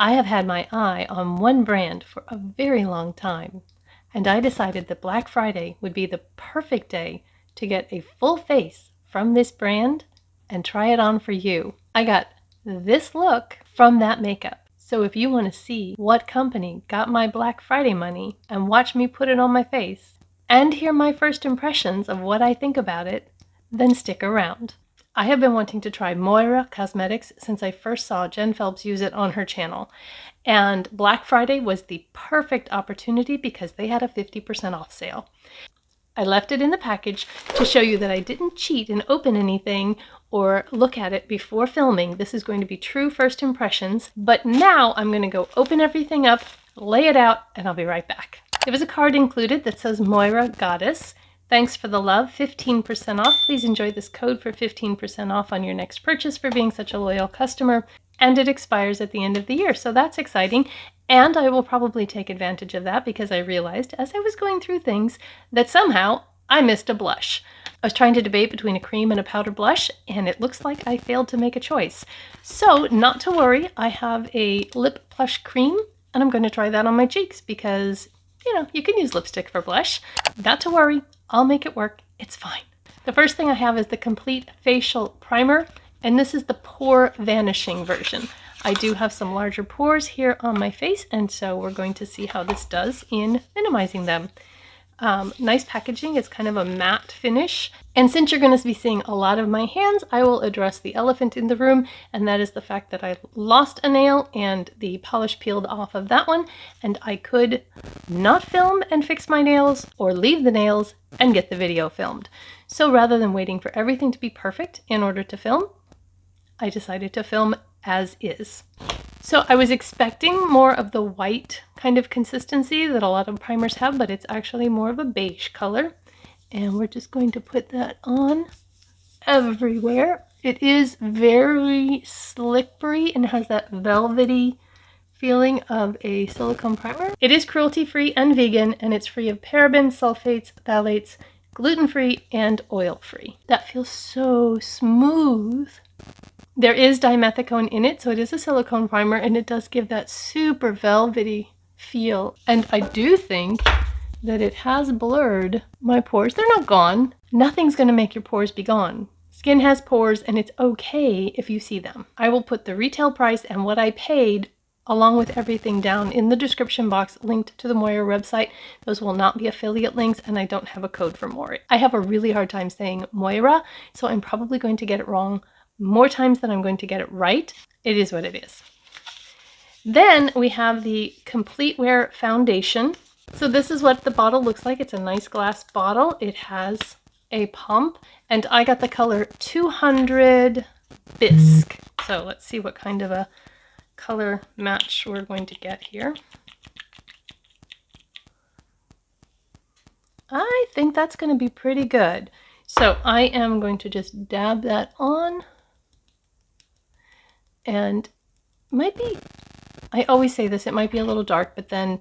I have had my eye on one brand for a very long time, and I decided that Black Friday would be the perfect day to get a full face from this brand and try it on for you. I got this look from that makeup. So if you want to see what company got my Black Friday money and watch me put it on my face and hear my first impressions of what I think about it, then stick around. I have been wanting to try Moira Cosmetics since I first saw Jen Phelps use it on her channel. And Black Friday was the perfect opportunity because they had a 50% off sale. I left it in the package to show you that I didn't cheat and open anything or look at it before filming. This is going to be true first impressions. But now I'm going to go open everything up, lay it out, and I'll be right back. There was a card included that says Moira Goddess. Thanks for the love, 15% off. Please enjoy this code for 15% off on your next purchase for being such a loyal customer. And it expires at the end of the year, so that's exciting. And I will probably take advantage of that because I realized as I was going through things that somehow I missed a blush. I was trying to debate between a cream and a powder blush, and it looks like I failed to make a choice. So not to worry, I have a lip plush cream, and I'm going to try that on my cheeks because, you know, you can use lipstick for blush. Not to worry. I'll make it work. It's fine. The first thing I have is the Complete Facial Primer, and this is the Pore Vanishing version. I do have some larger pores here on my face, and so we're going to see how this does in minimizing them. Nice packaging. It's kind of a matte finish. And since you're going to be seeing a lot of my hands, I will address the elephant in the room, and that is the fact that I lost a nail and the polish peeled off of that one, and I could not film and fix my nails or leave the nails and get the video filmed. So rather than waiting for everything to be perfect in order to film, I decided to film as is. So I was expecting more of the white kind of consistency that a lot of primers have, but it's actually more of a beige color. And we're just going to put that on everywhere. It is very slippery and has that velvety feeling of a silicone primer. It is cruelty-free and vegan, and it's free of parabens, sulfates, phthalates, gluten-free, and oil-free. That feels so smooth. There is dimethicone in it, so it is a silicone primer, and it does give that super velvety feel. And I do think that it has blurred my pores. They're not gone. Nothing's going to make your pores be gone. Skin has pores, and it's okay if you see them. I will put the retail price and what I paid along with everything down in the description box linked to the Moira website. Those will not be affiliate links, and I don't have a code for Moira. I have a really hard time saying Moira, so I'm probably going to get it wrong more times than I'm going to get it right. It is what it is. Then we have the Complete Wear Foundation. So this is what the bottle looks like. It's a nice glass bottle. It has a pump, and I got the color 200 Bisque. So let's see what kind of a color match we're going to get here. I think that's going to be pretty good. So I am going to just dab that on. And might be, I always say this, it might be a little dark, but then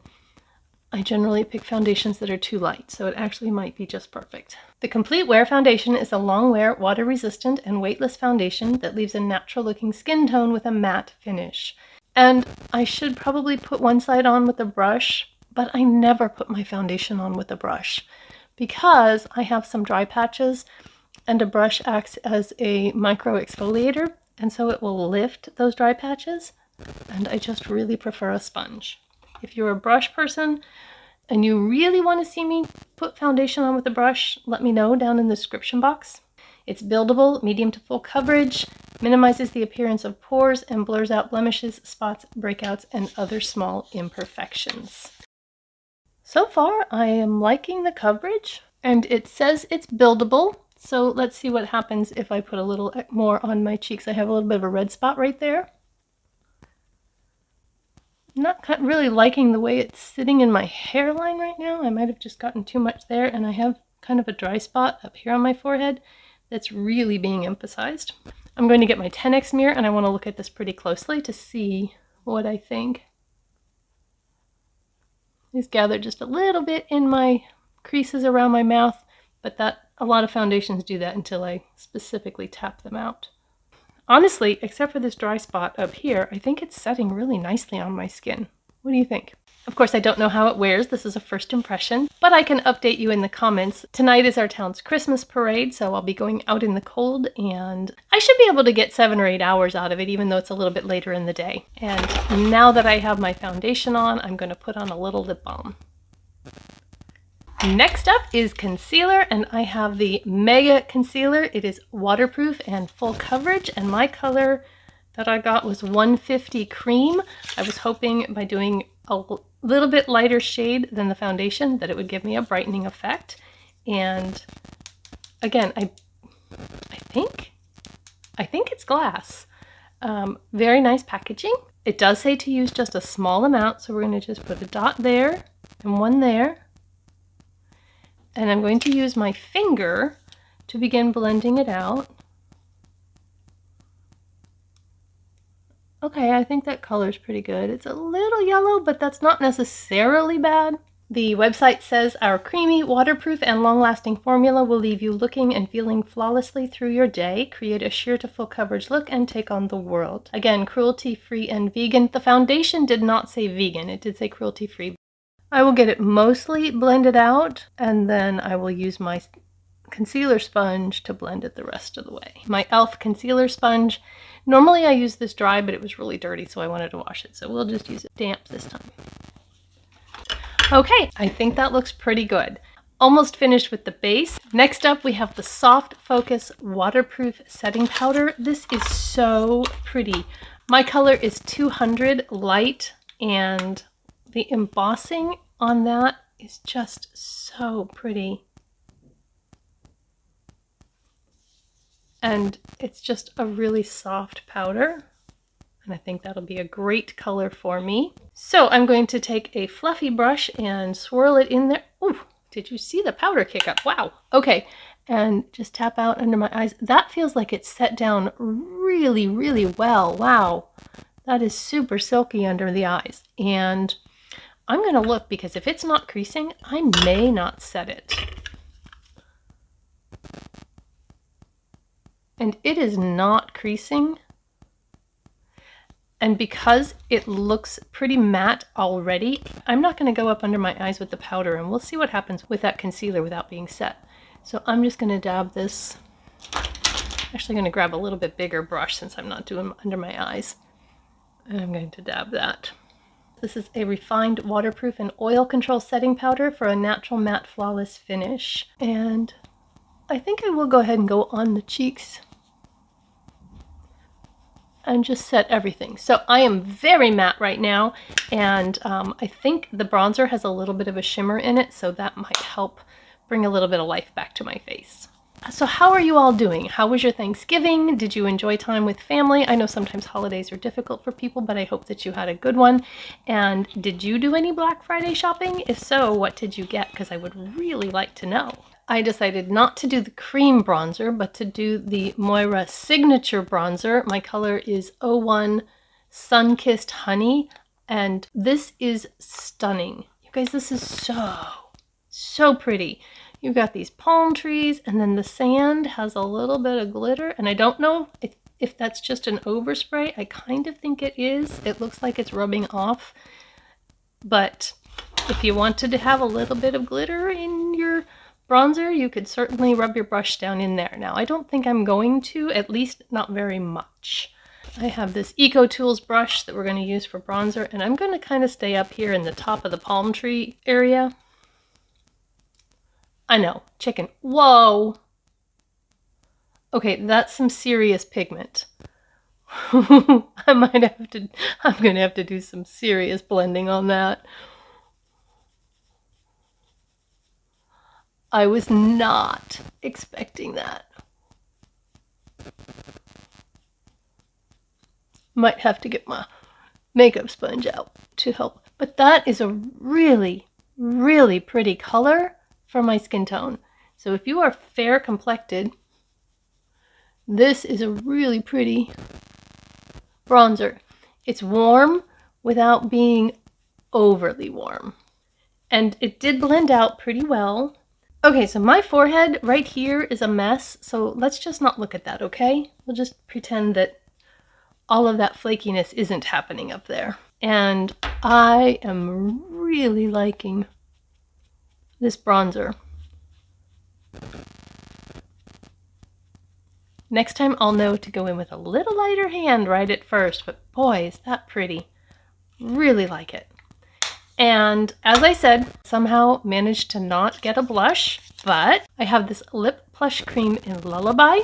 I generally pick foundations that are too light, so it actually might be just perfect. The Complete Wear Foundation is a long wear, water resistant, and weightless foundation that leaves a natural looking skin tone with a matte finish. And I should probably put one side on with a brush, but I never put my foundation on with a brush because I have some dry patches, and a brush acts as a micro exfoliator, and so it will lift those dry patches, and I just really prefer a sponge. If you're a brush person and you really want to see me put foundation on with a brush, let me know down in the description box. It's buildable, medium to full coverage, minimizes the appearance of pores, and blurs out blemishes, spots, breakouts, and other small imperfections. So far, I am liking the coverage, and it says it's buildable. So let's see what happens if I put a little more on my cheeks. I have a little bit of a red spot right there. Not really liking the way it's sitting in my hairline right now. I might have just gotten too much there, and I have kind of a dry spot up here on my forehead that's really being emphasized. I'm going to get my 10x mirror, and I want to look at this pretty closely to see what I think. It's gathered just a little bit in my creases around my mouth, but that a lot of foundations do that until I specifically tap them out. Honestly, except for this dry spot up here, I think it's setting really nicely on my skin. What do you think? Of course, I don't know how it wears. This is a first impression, but I can update you in the comments. Tonight is our town's Christmas parade, so I'll be going out in the cold, and I should be able to get 7 or 8 hours out of it, even though it's a little bit later in the day. And now that I have my foundation on, I'm going to put on a little lip balm. Next up is concealer, and I have the Mega Concealer. It is waterproof and full coverage, and my color that I got was 150 Cream. I was hoping by doing a little bit lighter shade than the foundation that it would give me a brightening effect. And again, I think it's glass. Very nice packaging. It does say to use just a small amount, so we're going to just put a dot there and one there. And I'm going to use my finger to begin blending it out. Okay, I think that color's pretty good. It's a little yellow, but that's not necessarily bad. The website says our creamy, waterproof, and long-lasting formula will leave you looking and feeling flawlessly through your day, create a sheer to full coverage look, and take on the world. Again, cruelty-free and vegan. The foundation did not say vegan, it did say cruelty-free. I will get it mostly blended out, and then I will use my concealer sponge to blend it the rest of the way. My e.l.f. concealer sponge. Normally I use this dry, but it was really dirty, so I wanted to wash it. So we'll just use it damp this time. Okay, I think that looks pretty good. Almost finished with the base. Next up, we have the Soft Focus Waterproof Setting Powder. This is so pretty. My color is 200 Light, and the embossing on that is just so pretty. And it's just a really soft powder, and I think that'll be a great color for me. So I'm going to take a fluffy brush and swirl it in there. Ooh, did you see the powder kick up? Wow. Okay, and just tap out under my eyes. That feels like it's set down really, really well. Wow, that is super silky under the eyes. And I'm going to look, because if it's not creasing, I may not set it. And it is not creasing. And because it looks pretty matte already, I'm not going to go up under my eyes with the powder, and we'll see what happens with that concealer without being set. So I'm just going to dab this. Actually going to grab a little bit bigger brush since I'm not doing under my eyes. And I'm going to dab that. This is a refined waterproof and oil control setting powder for a natural matte flawless finish. And I think I will go ahead and go on the cheeks and just set everything. So I am very matte right now, and I think the bronzer has a little bit of a shimmer in it, so that might help bring a little bit of life back to my face. So how are you all doing? How was your Thanksgiving? Did you enjoy time with family? I know sometimes holidays are difficult for people, but I hope that you had a good one. And did you do any Black Friday shopping? If so, what did you get? Because I would really like to know. I decided not to do the cream bronzer, but to do the Moira signature bronzer. My color is 01 Sunkissed Honey, and this is stunning. You guys, this is so pretty. You've got these palm trees, and then the sand has a little bit of glitter, and I don't know if that's just an overspray. I kind of think it is. It looks like it's rubbing off, but if you wanted to have a little bit of glitter in your bronzer, you could certainly rub your brush down in there. Now, I don't think I'm going to, at least not very much. I have this Eco Tools brush that we're going to use for bronzer, and I'm going to kind of stay up here in the top of the palm tree area. I know, chicken. Whoa! Okay, that's some serious pigment. I'm gonna have to do some serious blending on that. I was not expecting that. Might have to get my makeup sponge out to help. But that is a really, really pretty color for my skin tone. So if you are fair complected, this is a really pretty bronzer. It's warm without being overly warm. And it did blend out pretty well. Okay, so my forehead right here is a mess, so let's just not look at that, okay? We'll just pretend that all of that flakiness isn't happening up there. And I am really liking this bronzer. Next time I'll know to go in with a little lighter hand right at first, but boy, is that pretty. Really like it. And as I said, somehow managed to not get a blush, but I have this lip plush cream in Lullaby.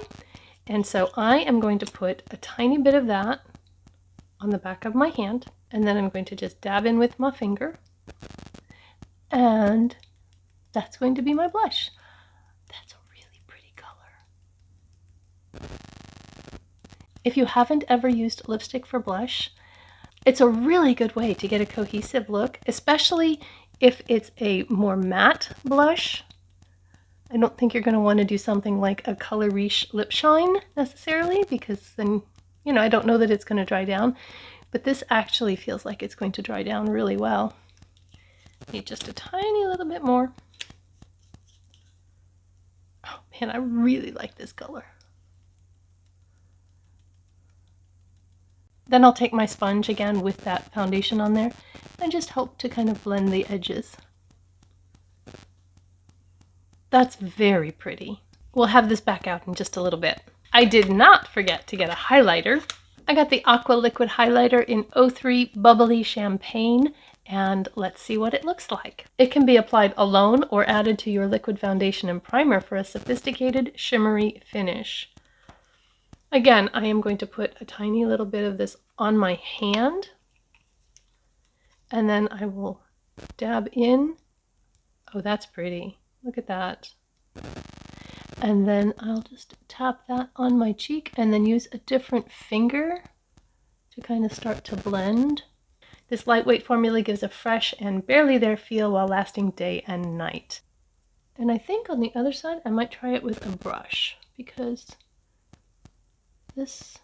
And so I am going to put a tiny bit of that on the back of my hand, and then I'm going to just dab in with my finger. And that's going to be my blush. That's a really pretty color. If you haven't ever used lipstick for blush, it's a really good way to get a cohesive look, especially if it's a more matte blush. I don't think you're going to want to do something like a Color Riche lip shine necessarily, because then, you know, I don't know that it's going to dry down, but this actually feels like it's going to dry down really well. Need just a tiny little bit more. Oh man, I really like this color. Then I'll take my sponge again with that foundation on there and just help to kind of blend the edges. That's very pretty. We'll have this back out in just a little bit. I did not forget to get a highlighter. I got the Aqua liquid highlighter in 03 Bubbly Champagne, and let's see what it looks like. It can be applied alone or added to your liquid foundation and primer for a sophisticated shimmery finish. Again, I am going to put a tiny little bit of this on my hand, and then I will dab in. Oh, that's pretty. Look at that. And then I'll just tap that on my cheek and then use a different finger to kind of start to blend. This lightweight formula gives a fresh and barely there feel while lasting day and night. And I think on the other side I might try it with a brush, because this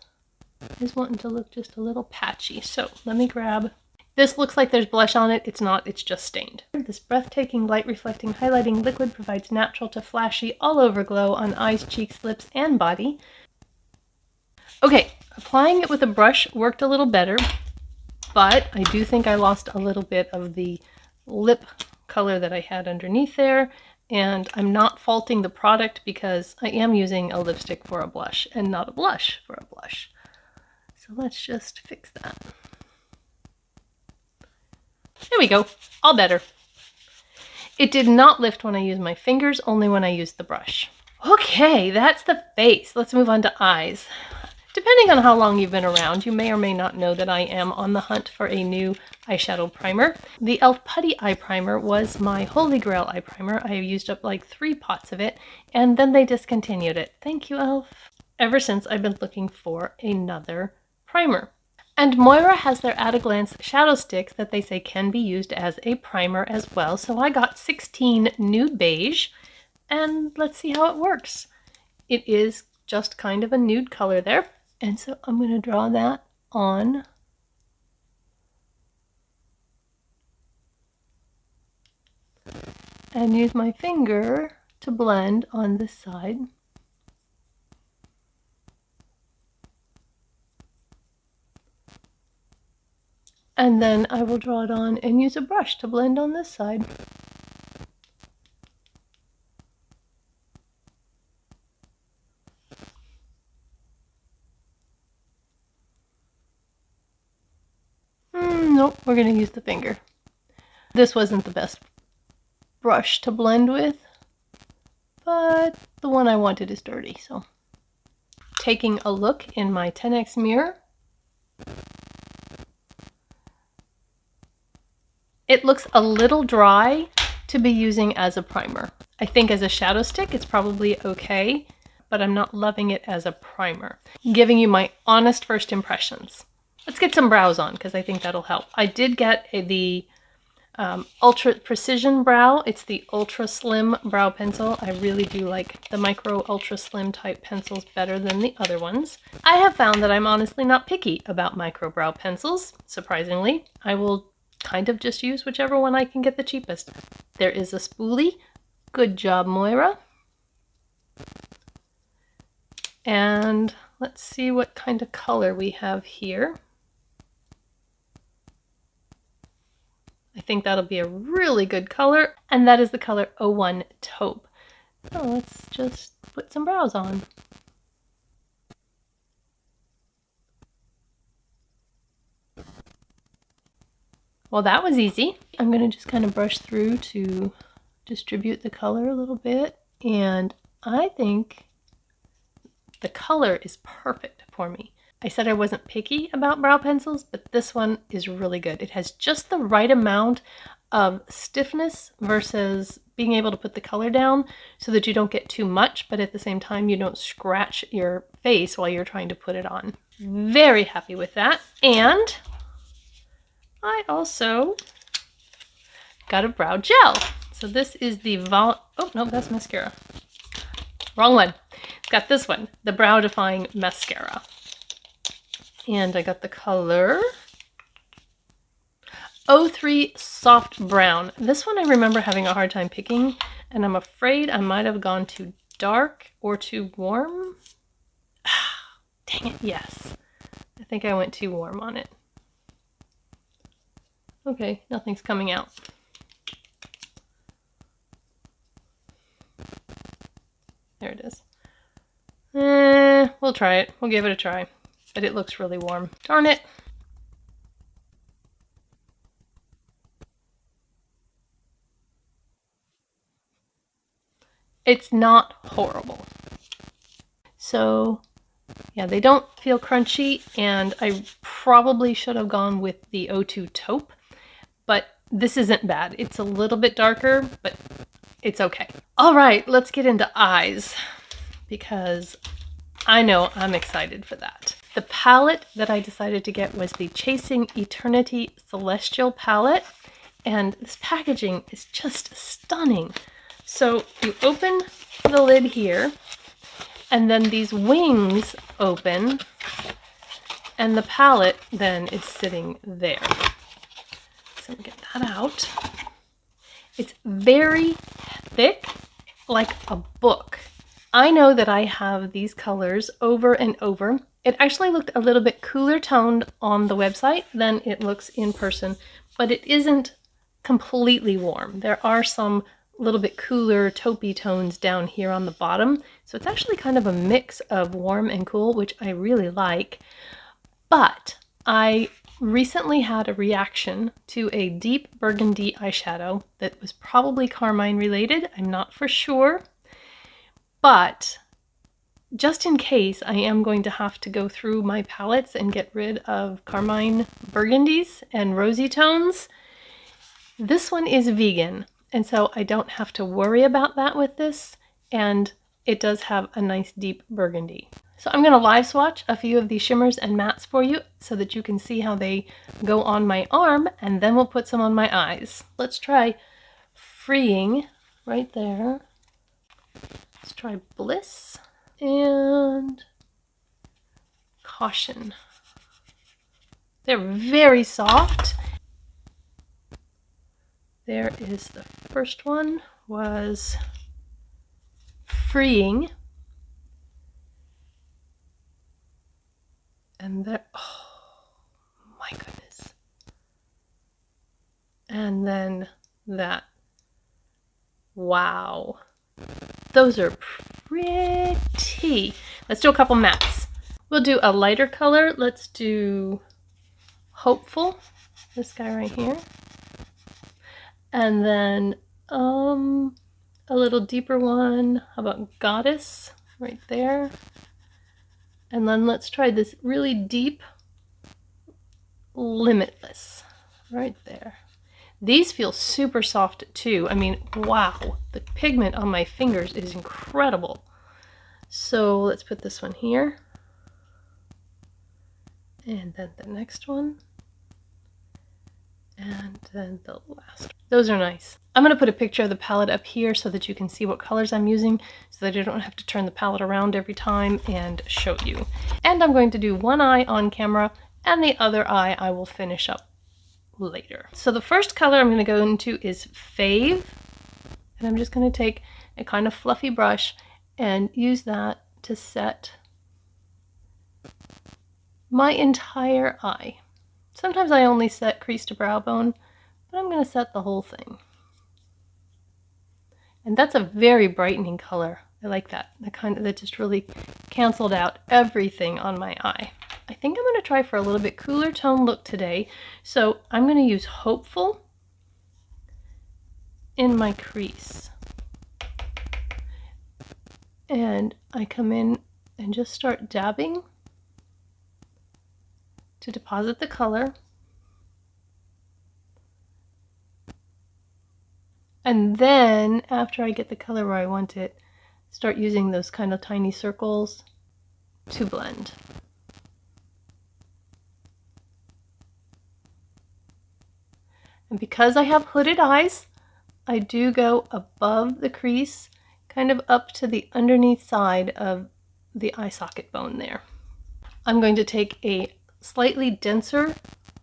is wanting to look just a little patchy. So let me grab. This looks like there's blush on it. It's not, it's just stained. This breathtaking light reflecting highlighting liquid provides natural to flashy all over glow on eyes, cheeks, lips, and body. Okay, applying it with a brush worked a little better, but I do think I lost a little bit of the lip color that I had underneath there. And I'm not faulting the product because I am using a lipstick for a blush and not a blush for a blush. So let's just fix that. There we go, all better. It did not lift when I used my fingers, only when I used the brush. Okay, that's the face. Let's move on to eyes. Depending on how long you've been around, you may or may not know that I am on the hunt for a new eyeshadow primer. The e.l.f. Putty Eye Primer was my holy grail eye primer. I have used up like 3 pots of it, and then they discontinued it. Thank you, e.l.f. Ever since, I've been looking for another primer. And Moira has their At a Glance shadow sticks that they say can be used as a primer as well. So I got 16 Nude Beige, and let's see how it works. It is just kind of a nude color there. And so I'm going to draw that on and use my finger to blend on this side. And then I will draw it on and use a brush to blend on this side. Nope, we're going to use the finger. This wasn't the best brush to blend with, but the one I wanted is dirty, so. Taking a look in my 10x mirror, it looks a little dry to be using as a primer. I think as a shadow stick it's probably okay, but I'm not loving it as a primer. Giving you my honest first impressions. Let's get some brows on, because I think that'll help. I did get the Ultra Precision Brow. It's the Ultra Slim Brow Pencil. I really do like the Micro Ultra Slim type pencils better than the other ones. I have found that I'm honestly not picky about micro brow pencils, surprisingly. I will kind of just use whichever one I can get the cheapest. There is a spoolie Good job, Moira. And let's see what kind of color we have here. I think that'll be a really good color, and that is the color 01 Taupe. So let's just put some brows on. Well, that was easy. I'm going to just kind of brush through to distribute the color a little bit, and I think the color is perfect for me. I said I wasn't picky about brow pencils, but this one is really good. It has just the right amount of stiffness versus being able to put the color down so that you don't get too much, but at the same time you don't scratch your face while you're trying to put it on. Very happy with that. And I also got a brow gel. So this is the oh no, that's mascara. Wrong one. Got this one, the Brow Defying Mascara. And I got the color 03 Soft Brown. This one I remember having a hard time picking, and I'm afraid I might have gone too dark or too warm. Dang it, yes. I think I went too warm on it. Okay, nothing's coming out. There it is. We'll try it. We'll give it a try. But it looks really warm. Darn it. It's not horrible. So, yeah, they don't feel crunchy, and I probably should have gone with the 02 Taupe, but this isn't bad. It's a little bit darker, but it's okay. All right, let's get into eyes, because I know I'm excited for that. The palette that I decided to get was the Chasing Eternity Celestial palette, and this packaging is just stunning. So you open the lid here, and then these wings open, and the palette then is sitting there. So we get that out. It's very thick, like a book. I know that I have these colors over and over. It actually looked a little bit cooler toned on the website than it looks in person, but it isn't completely warm. There are some little bit cooler taupey tones down here on the bottom. So it's actually kind of a mix of warm and cool, which I really like. But I recently had a reaction to a deep burgundy eyeshadow that was probably carmine related. I'm not for sure. But just in case, I am going to have to go through my palettes and get rid of carmine burgundies and rosy tones. This one is vegan, and so I don't have to worry about that with this, and it does have a nice deep burgundy. So I'm going to live swatch a few of these shimmers and mattes for you so that you can see how they go on my arm, and then we'll put some on my eyes. Let's try Freeing right there. Let's try Bliss and Caution. They're very soft. There is the first one, was Freeing. And there, oh my goodness. And then that, wow. Those are pretty. Let's do a couple mattes. We'll do a lighter color. Let's do Hopeful, this guy right here. And then a little deeper one. How about Goddess right there? And then let's try this really deep Limitless right there. These feel super soft too. I mean, wow, the pigment on my fingers is incredible. So let's put this one here. And then the next one. And then the last. Those are nice. I'm going to put a picture of the palette up here so that you can see what colors I'm using, so that I don't have to turn the palette around every time and show you. And I'm going to do one eye on camera, and the other eye I will finish up later. So the first color I'm going to go into is Fave, And I'm just going to take a kind of fluffy brush and use that to set my entire eye. Sometimes I only set crease to brow bone, but I'm going to set the whole thing. And that's a very brightening color. I like that. That just really canceled out everything on my eye. I think I'm going to try for a little bit cooler tone look today. So I'm going to use Hopeful in my crease. And I come in and just start dabbing to deposit the color. And then after I get the color where I want it, start using those kind of tiny circles to blend. And because I have hooded eyes, I do go above the crease, kind of up to the underneath side of the eye socket bone there. I'm going to take a slightly denser,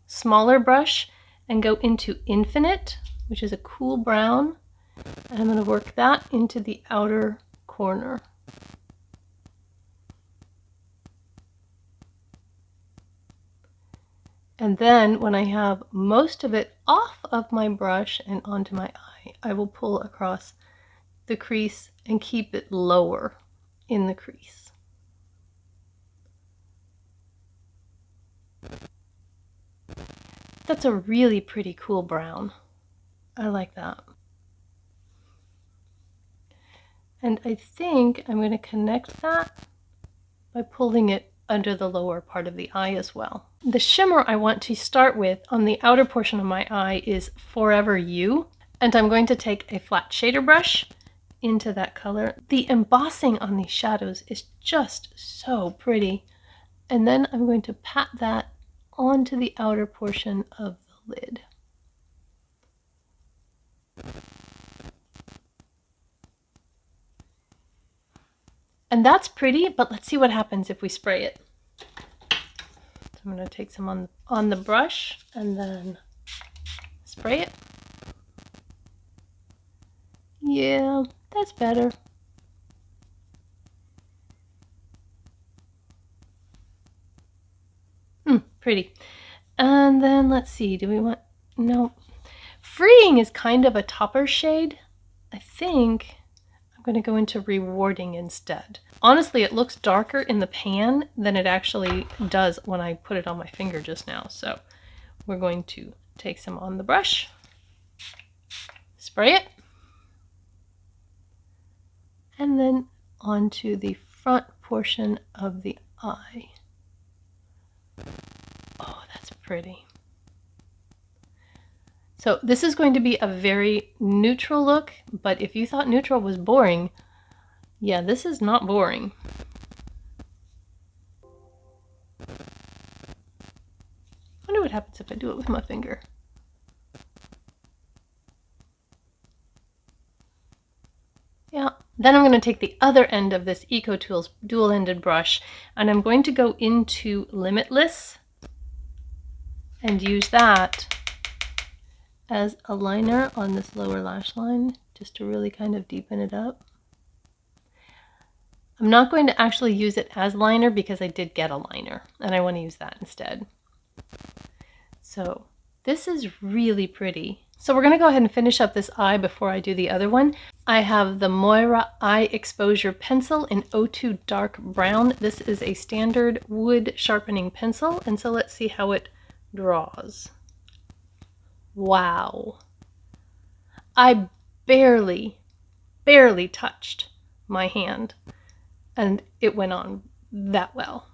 smaller brush and go into Infinite, which is a cool brown, and I'm going to work that into the outer corner. And then when I have most of it off of my brush and onto my eye, I will pull across the crease and keep it lower in the crease. That's a really pretty cool brown. I like that. And I think I'm going to connect that by pulling it under the lower part of the eye as well. The shimmer I want to start with on the outer portion of my eye is Forever You, and I'm going to take a flat shader brush into that color. The embossing on these shadows is just so pretty. And then I'm going to pat that onto the outer portion of the lid. And that's pretty, but let's see what happens if we spray it. So I'm going to take some on the brush and then spray it. Yeah, that's better. Pretty. And then let's see, do we want, no. Freeing is kind of a topper shade. I think I'm going to go into Rewarding instead. Honestly, it looks darker in the pan than it actually does when I put it on my finger just now. So we're going to take some on the brush, spray it, and then onto the front portion of the eye. Oh, that's pretty. So this is going to be a very neutral look, but if you thought neutral was boring, yeah, this is not boring. I wonder what happens if I do it with my finger. Yeah, then I'm going to take the other end of this EcoTools dual-ended brush, and I'm going to go into Limitless and use that as a liner on this lower lash line, just to really kind of deepen it up. I'm not going to actually use it as liner because I did get a liner, and I want to use that instead. So this is really pretty. So we're going to go ahead and finish up this eye before I do the other one. I have the Moira Eye Exposure Pencil in 02 Dark Brown. This is a standard wood sharpening pencil, and so let's see how it draws. Wow. I barely touched my hand, and it went on that well.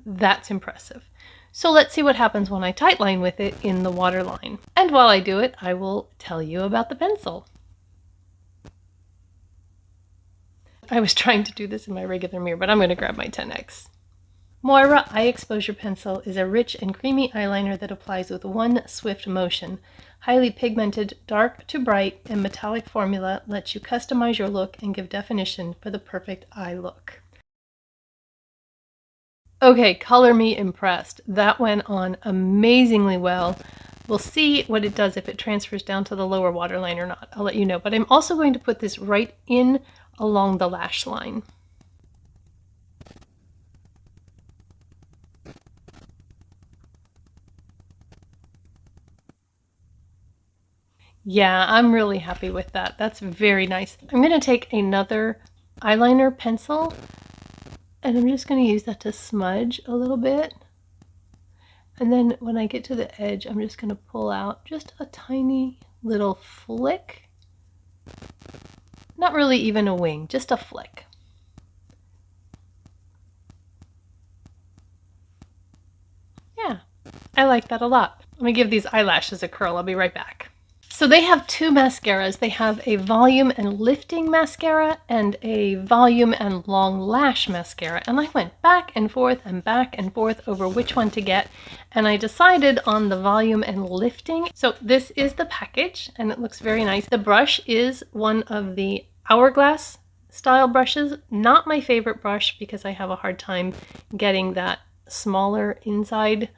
That's impressive. So let's see what happens when I tightline with it in the waterline. And while I do it, I will tell you about the pencil. I was trying to do this in my regular mirror, but I'm going to grab my 10X. Moira Eye Exposure Pencil is a rich and creamy eyeliner that applies with one swift motion. Highly pigmented, dark to bright, and metallic formula lets you customize your look and give definition for the perfect eye look. Okay, color me impressed. That went on amazingly well. We'll see what it does if it transfers down to the lower waterline or not. I'll let you know. But I'm also going to put this right in along the lash line. Yeah, I'm really happy with that. That's very nice. I'm going to take another eyeliner pencil and I'm just going to use that to smudge a little bit. And then when I get to the edge, I'm just going to pull out just a tiny little flick. Not really even a wing, just a flick. Yeah, I like that a lot. Let me give these eyelashes a curl. I'll be right back. So they have two mascaras. They have a volume and lifting mascara and a volume and long lash mascara. And I went back and forth over which one to get. And I decided on the volume and lifting. So this is the package and it looks very nice. The brush is one of the hourglass style brushes. Not my favorite brush because I have a hard time getting that smaller inside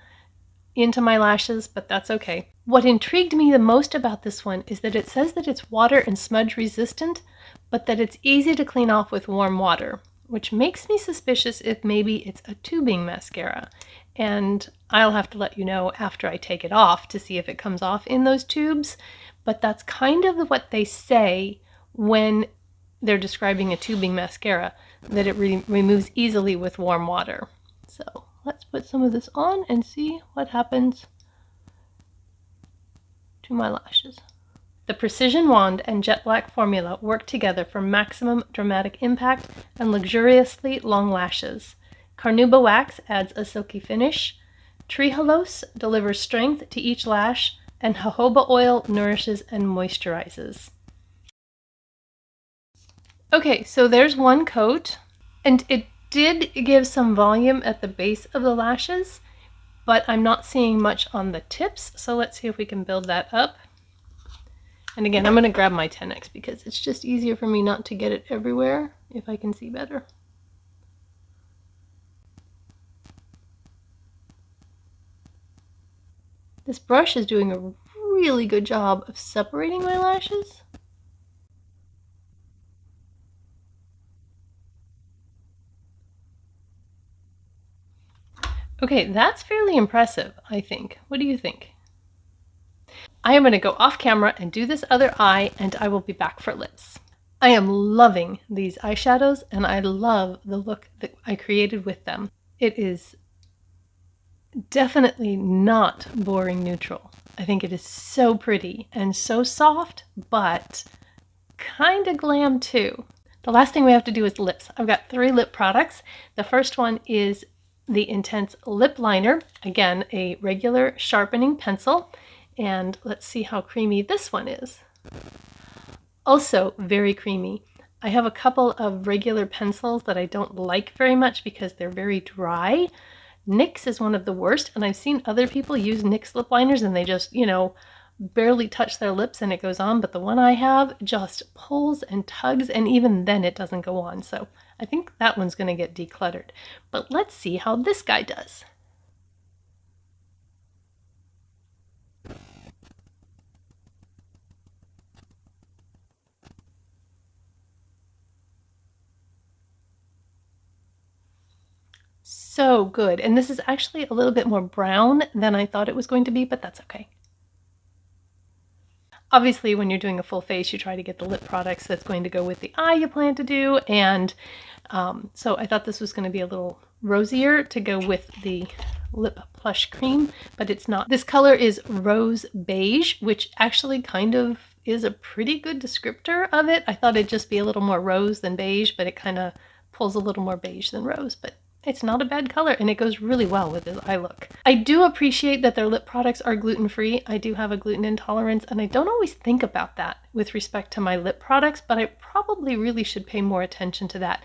into my lashes, but that's okay. What intrigued me the most about this one is that it says that it's water and smudge resistant, but that it's easy to clean off with warm water, which makes me suspicious if maybe it's a tubing mascara. And I'll have to let you know after I take it off to see if it comes off in those tubes, but that's kind of what they say when they're describing a tubing mascara, that it removes easily with warm water. So let's put some of this on and see what happens to my lashes. The Precision Wand and Jet Black formula work together for maximum dramatic impact and luxuriously long lashes. Carnauba Wax adds a silky finish. Trehalose delivers strength to each lash, and jojoba oil nourishes and moisturizes. Okay, so there's one coat, and it did give some volume at the base of the lashes, but I'm not seeing much on the tips, so let's see if we can build that up. And again, I'm going to grab my 10X because it's just easier for me not to get it everywhere if I can see better. This brush is doing a really good job of separating my lashes. Okay, that's fairly impressive, I think. What do you think? I am going to go off camera and do this other eye, and I will be back for lips. I am loving these eyeshadows, and I love the look that I created with them. It is definitely not boring neutral. I think it is so pretty and so soft, but kind of glam too. The last thing we have to do is lips. I've got 3 lip products. The first one is the Intense Lip Liner. Again, a regular sharpening pencil. And let's see how creamy this one is. Also very creamy. I have a couple of regular pencils that I don't like very much because they're very dry. NYX is one of the worst, and I've seen other people use NYX lip liners and they just, you know, barely touch their lips and it goes on, but the one I have just pulls and tugs, and even then it doesn't go on. So I think that one's going to get decluttered. But let's see how this guy does. So good. And this is actually a little bit more brown than I thought it was going to be, but that's okay. Obviously, when you're doing a full face, you try to get the lip products that's going to go with the eye you plan to do. And so I thought this was going to be a little rosier to go with the lip plush cream, but it's not. This color is Rose Beige, which actually kind of is a pretty good descriptor of it. I thought it'd just be a little more rose than beige, but it kind of pulls a little more beige than rose, but it's not a bad color, and it goes really well with this eye look. I do appreciate that their lip products are gluten-free. I do have a gluten intolerance, and I don't always think about that with respect to my lip products, but I probably really should pay more attention to that.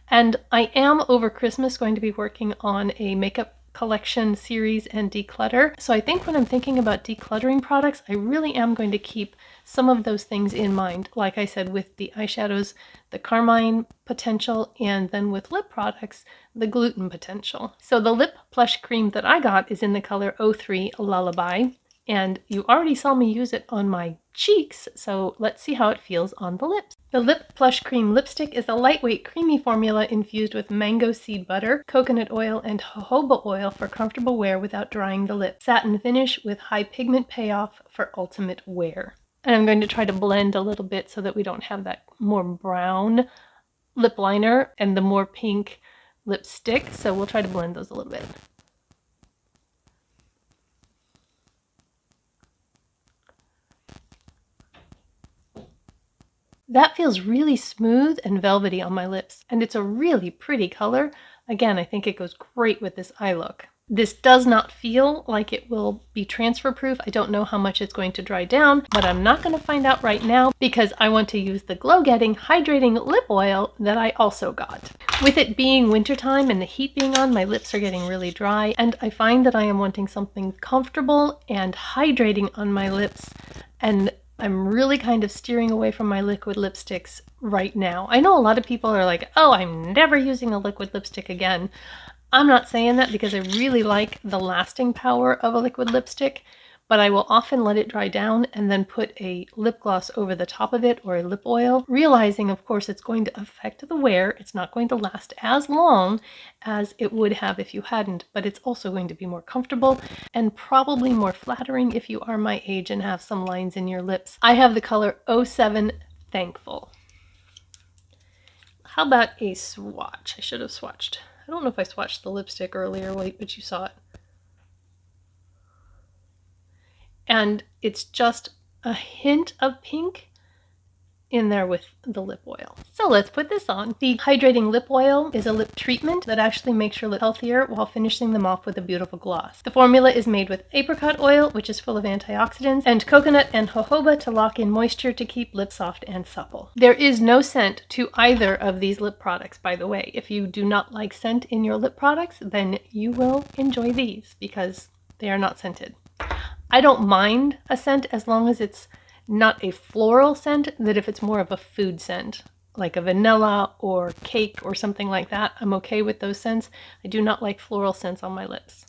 And I am, over Christmas, going to be working on a makeup collection series and declutter. So I think when I'm thinking about decluttering products, I really am going to keep some of those things in mind. Like I said, with the eyeshadows, the carmine potential, and then with lip products, the gluten potential. So the lip plush cream that I got is in the color 03 Lullaby. And you already saw me use it on my cheeks, so let's see how it feels on the lips. The Lip Plush Cream Lipstick is a lightweight, creamy formula infused with mango seed butter, coconut oil, and jojoba oil for comfortable wear without drying the lip. Satin finish with high pigment payoff for ultimate wear. And I'm going to try to blend a little bit so that we don't have that more brown lip liner and the more pink lipstick, so we'll try to blend those a little bit. That feels really smooth and velvety on my lips, and it's a really pretty color. Again, I think it goes great with this eye look. This does not feel like it will be transfer proof. I don't know how much it's going to dry down, but I'm not going to find out right now because I want to use the Glow Getting Hydrating Lip Oil that I also got. With it being wintertime and the heat being on, my lips are getting really dry, and I find that I am wanting something comfortable and hydrating on my lips, and I'm really kind of steering away from my liquid lipsticks right now. I know a lot of people are like, oh, I'm never using a liquid lipstick again. I'm not saying that because I really like the lasting power of a liquid lipstick, but I will often let it dry down and then put a lip gloss over the top of it or a lip oil, realizing, of course, it's going to affect the wear. It's not going to last as long as it would have if you hadn't, but it's also going to be more comfortable and probably more flattering if you are my age and have some lines in your lips. I have the color 07 Thankful. How about a swatch? I should have swatched. I don't know if I swatched the lipstick earlier, wait, but you saw it. And it's just a hint of pink in there with the lip oil. So let's put this on. The Hydrating Lip Oil is a lip treatment that actually makes your lip healthier while finishing them off with a beautiful gloss. The formula is made with apricot oil, which is full of antioxidants, and coconut and jojoba to lock in moisture to keep lips soft and supple. There is no scent to either of these lip products, by the way. If you do not like scent in your lip products, then you will enjoy these because they are not scented. I don't mind a scent as long as it's not a floral scent, that if it's more of a food scent, like a vanilla or cake or something like that, I'm okay with those scents. I do not like floral scents on my lips.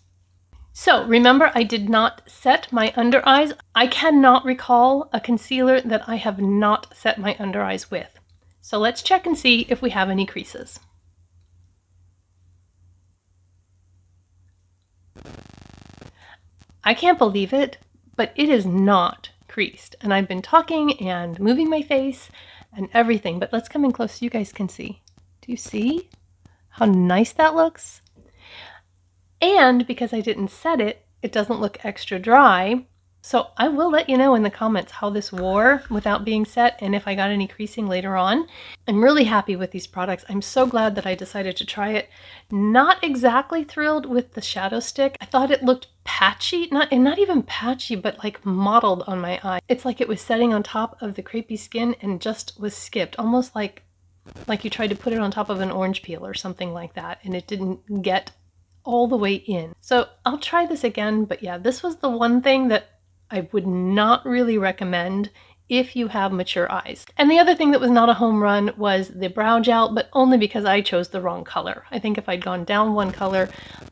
So remember, I did not set my under eyes. I cannot recall a concealer that I have not set my under eyes with. So let's check and see if we have any creases. I can't believe it, but it is not creased. And I've been talking and moving my face and everything, but let's come in close so you guys can see. Do you see how nice that looks? And because I didn't set it, it doesn't look extra dry. So I will let you know in the comments how this wore without being set and if I got any creasing later on. I'm really happy with these products. I'm so glad that I decided to try it. Not exactly thrilled with the shadow stick. I thought it looked patchy, not even patchy, but like mottled on my eye. It's like it was setting on top of the crepey skin and just was skipped, almost like you tried to put it on top of an orange peel or something like that, and it didn't get all the way in. So I'll try this again, but yeah, this was the one thing that I would not really recommend if you have mature eyes. And the other thing that was not a home run was the brow gel, but only because I chose the wrong color. I think if I'd gone down one color,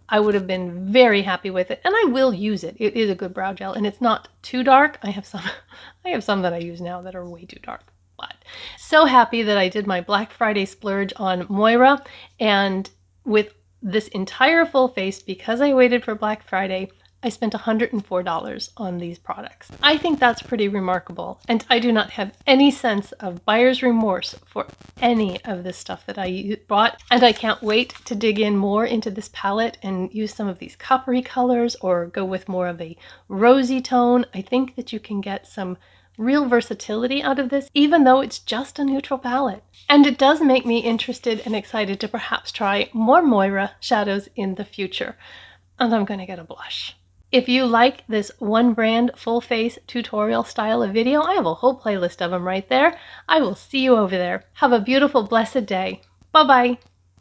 I would have been very happy with it, and I will use it. It is a good brow gel, and it's not too dark. I have some that I use now that are way too dark. But so happy that I did my Black Friday splurge on Moira, and with this entire full face, because I waited for Black Friday, I spent $104 on these products. I think that's pretty remarkable, and I do not have any sense of buyer's remorse for any of this stuff that I bought, and I can't wait to dig in more into this palette and use some of these coppery colors or go with more of a rosy tone. I think that you can get some real versatility out of this, even though it's just a neutral palette. And it does make me interested and excited to perhaps try more Moira shadows in the future. And I'm gonna get a blush. If you like this one brand full face tutorial style of video, I have a whole playlist of them right there. I will see you over there. Have a beautiful, blessed day. Bye-bye.